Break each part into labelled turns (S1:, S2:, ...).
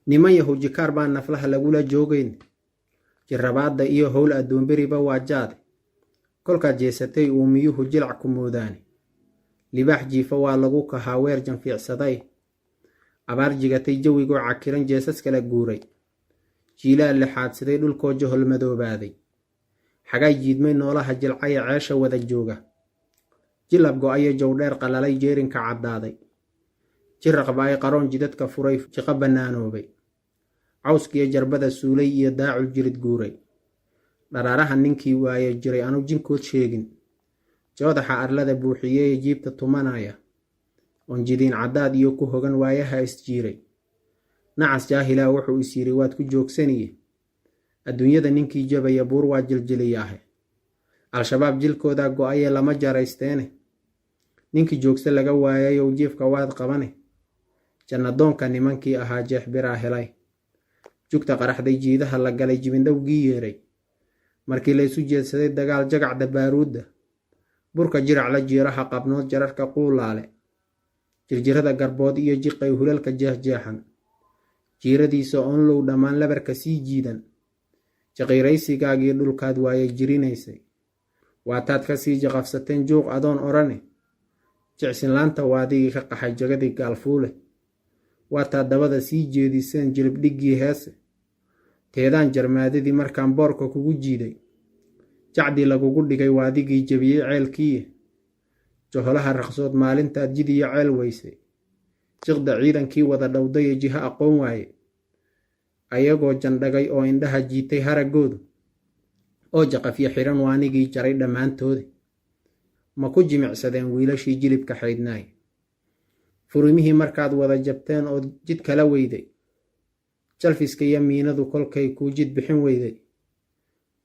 S1: niman yahow jikaar baan naflaha lagula joogayn, jirrabaadda iyo howl adduunberiba waa jaade, kolkaad jeesatay uumiyuhu jilac ku moodaane, libaax jiifa waa lagu kahaa weer janfiicsaday, abaar jigatay jawigoo cakiran jeesas kala guuray, jiilaa lixaadsaday dhulkoo johol madoobaaday, xagay jiidmay noolaha jilcaya ceesha wada jooga, jilab go'ayo jowdheer qalalay jeerinka caddaaday, jirraqba ay qaroon jidadka furay jiqa bannaanoobay, cawskiyo jarbada suulay iyo daacul jirid guuray, dharaaraha ninkii waaye jiray anu jinkood sheegin, joodaxa arlada buuxiyeye jiibta tumanaya, oon jidiin caddaad iyo ku hogan waayaha isjiiray, nacas jaahilaa wuxuu is yidhi waad ku joogsaniye, adduunyada ninkii jabaya buur waa jiljiliyaahe, al-shabaab jilkoodaa go'aye lama jaraysteene, ninkii joogsa laga waayayow jiifka waad qabane, jannadoonka nimankii ahaa jeex biraa helay, jugta qaraxday jiidaha la galay jibindhowgii yeeray, markii laysu jeedsaday dagaal jagacda baaruudda, burka jirac la jiiraha qabnood jararka quulaale, jirjirada garbood iyo jiqay hulalka jeexjeexan, jiiradiisa onlow dhammaan labarka sii jiidan, jaqiiraysigaagii dhulkaad waaye jirinaysay, waataad ka sii jaqafsateen juuq adoon orane, jicsinlaanta waadigii ka qaxay jagadii gaalfuule, waataad dabada sii jeediseen jilibdhiggii heese, teedaan jarmaadadii markaan boorka kugu jiiday, jacdii lagugu dhigay waadigii jebiyey ceelkiiye, joholaha raqsood maalintaad jidiyo ceel weysay, jiqda ciidankii wada dhowdaye jiho aqoon waaye, ayagoo jandhagay oo indhaha jiitay haraggoodu, oo jaqafyo xiran waanigii jaray dhammaantoodi, ma ku jimicsadeen wiilashii jilibka xaydnaay, furimihii markaad wada jabteen oo jid kala weyday, jalfiska iyo miinadu kolkay kuu jid bixin weyday,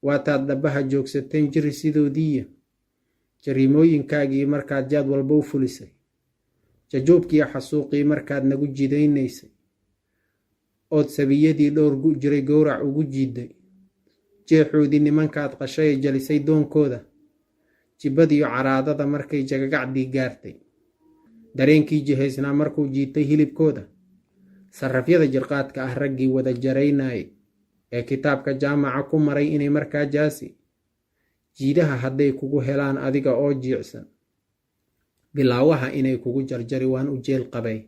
S1: waataad dhabbaha joogsateen jiri sidoodiiya, jariimooyinkaagii markaad jaad walba u fulisay, jajoobkiiyo xasuuqii markaad nagu jidaynaysay, ood sabiyadii dhowr jiray gowrac ugu jiidday, jeexoodii nimankaad qashaye jalisay doonkooda, jibbadiyo caraadada markay jagagacdii gaartay, dareenkii jihaysnaa markuu jiitay hilibkooda, sarrafyada jirqaadka ah raggii wada jaraynayay ee kitaabka jaamaca ku maray inay markaa jaasi, jiidaha hadday kugu helaan adiga oo jiicsan, bilaawaha inay kugu jarjari waan u jeel qabay,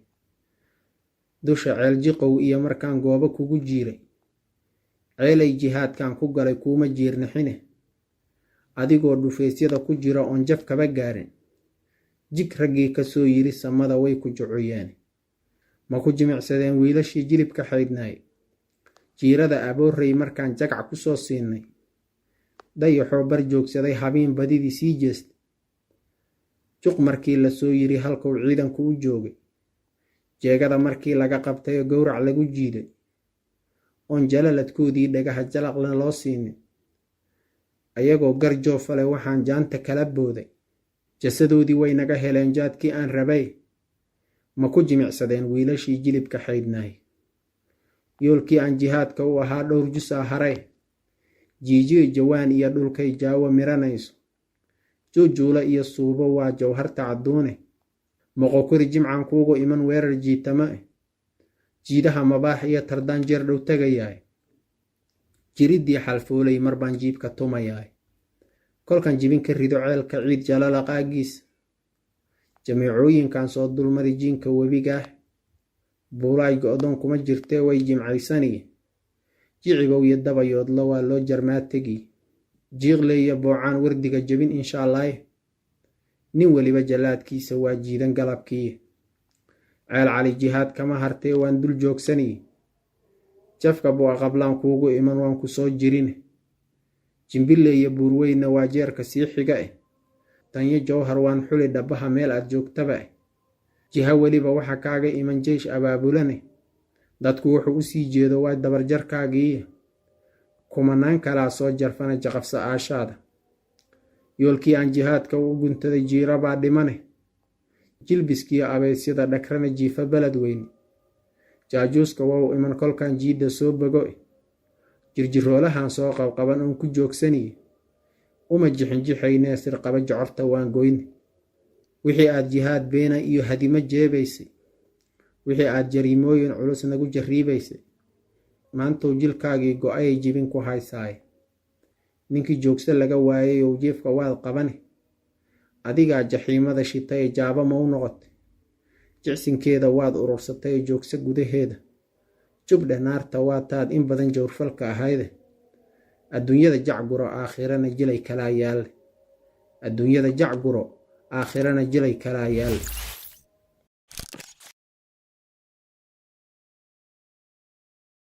S1: dusha ceel jiqow iyo markaan goobo kugu jiiray, ceelay jihaadkan ku galay kuuma jiirnixine, adigoo dhufaysyada ku jira oon jaf kaba gaarin, jig raggii ka soo yiri samada way ku jucuyeen, ma ku jimicsadeen wiilashii jilibka xaydnaay, jiirada aboorrey markaan jagac ku soo siinay, dayaxoo bar joogsaday habiin badidii sii jeestay, juq markii la soo yiri halkuu ciidanku u joogay, jeegada markii laga qabtay oo gowrac lagu jiiday, oon jalaladkoodii dhagaha jalaqna loo siinin, ayagoo gar joofale waxaan jaanta kala booday, jasadoodii way naga heleen jaadkii aan rabay, ma ku jimicsadeen wiilashii jilibka xaydnaay, yoolkii aan jihaadka u ahaa dhowr jusaa haray, jiijiyo jawaan iyo dhulkay jaawo miranayso, juujuula iyo suubo waa jawharta cadduune, moqokori jimcan kuugu iman weerar jiitama eh, jiidaha mabaax iyo tardaan jeer dhow tagayaay, jiriddii xalfoolay mar baan jiibka tumayaay, kolkan jibin ka rido ceelka ciid jalala qaagiis, jamiicooyinkan soo dulmari jiinka webigaah, buulaay go'doon kuma jirtee way jimcaysaniye, jicibow iyo dabayoodla waa loo jarmaategi, jiiqle iyo boocaan wardiga jebin inshaalaaye, nin weliba jallaadkiisa waa jiidan galabkiiye, ceel cali jihaad kama hartee waan dul joogsaniye, jafka bu'a qablaan kuugu iman waan ku soo jirine, jimbille iyo buurweyna waa jeerka sii xiga eh, tanyo jowhar waan xuli dhabbaha meel aad joogtaba eh, jiha weliba waxa kaaga iman jeysh abaabulane, dadku wuxuu u sii jeedo waa dabarjarkaagiiye, kumanaan kalaa soo jarfana jaqafsa aashaada, yoolkii aan jihaadka u guntaday jiira baa dhimane, jilbiskiyo abeysyada dhagrana jiifa beled weyne, jaajuuska wow iman kolkan jiidda soo bogoe, jirjiroolahan soo qabqaban oon ku joogsaniye, uma jixinjixaynee sirqaba jocorta waan goyne, wixii aad jihaad beena iyo hadimo jeebaysay, wixii aad jariimooyin culus nagu jarriibaysay, maantou jilkaagii go-ayay jibin ku haysaaye. ninkii joogso laga waayay ow jiifka waad qabane. adigaa jaxiimada shitay ee jaaba ma u noqotay. jicsinkeeda waad urursatay ee joogso gudaheeda. jubdhe naarta waa taad in badan jawrfalka ahayde. adduunyada jacguro aakhirana jilay kalaa yaalle.